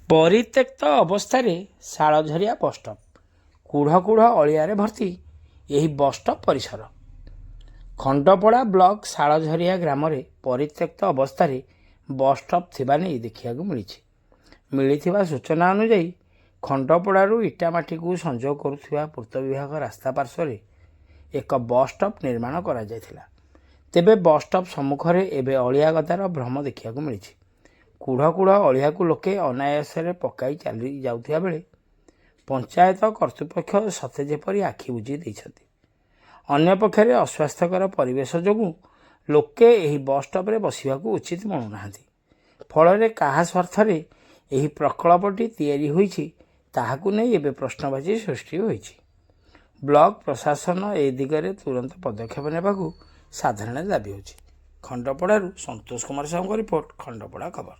ପରିତ୍ୟକ୍ତ ଅବସ୍ଥାରେ ଶାଳଝରିଆ ବସ୍ଷ୍ଟପ୍। କୁଢ଼ କୁଢ଼ ଅଳିଆରେ ଭର୍ତ୍ତି ଏହି ବସ୍ଷ୍ଟପ୍ ପରିସର। ଖଣ୍ଡପଡ଼ା ବ୍ଲକ ଶାଳଝରିଆ ଗ୍ରାମରେ ପରିତ୍ୟକ୍ତ ଅବସ୍ଥାରେ ବସ୍ଷ୍ଟପ୍ ଥିବା ନେଇ ଦେଖିବାକୁ ମିଳିଛି। ମିଳିଥିବା ସୂଚନା ଅନୁଯାୟୀ ଖଣ୍ଡପଡ଼ାରୁ ଇଟାମାଟିକୁ ସଂଯୋଗ କରୁଥିବା ପୂର୍ତ୍ତ ବିଭାଗ ରାସ୍ତା ପାର୍ଶ୍ୱରେ ଏକ ବସ୍ଷ୍ଟପ୍ ନିର୍ମାଣ କରାଯାଇଥିଲା। ତେବେ ବସ୍ଷ୍ଟପ୍ ସମ୍ମୁଖରେ ଏବେ ଅଳିଆ ଗଦାର ଭ୍ରମ ଦେଖିବାକୁ ମିଳିଛି। କୁଢ଼ କୁଢ଼ ଅଳିଆକୁ ଲୋକେ ଅନାୟାସରେ ପକାଇ ଚାଲି ଯାଉଥିବା ବେଳେ ପଞ୍ଚାୟତ କର୍ତ୍ତୃପକ୍ଷ ସତେ ଯେପରି ଆଖି ବୁଜି ଦେଇଛନ୍ତି। ଅନ୍ୟପକ୍ଷରେ ଅସ୍ୱାସ୍ଥ୍ୟକର ପରିବେଶ ଯୋଗୁଁ ଲୋକେ ଏହି ବସ୍ଷ୍ଟପ୍ରେ ବସିବାକୁ ଉଚିତ ମଣୁନାହାନ୍ତି। ଫଳରେ କାହା ସ୍ୱାର୍ଥରେ ଏହି ପ୍ରକଳ୍ପଟି ତିଆରି ହୋଇଛି ତାହାକୁ ନେଇ ଏବେ ପ୍ରଶ୍ନବାଚୀ ସୃଷ୍ଟି ହୋଇଛି। ବ୍ଲକ ପ୍ରଶାସନ ଏ ଦିଗରେ ତୁରନ୍ତ ପଦକ୍ଷେପ ନେବାକୁ ସାଧାରଣରେ ଦାବି ହେଉଛି। ଖଣ୍ଡପଡ଼ାରୁ ସନ୍ତୋଷ କୁମାର ସାହୁଙ୍କ ରିପୋର୍ଟ, ଖଣ୍ଡପଡ଼ା ଖବର।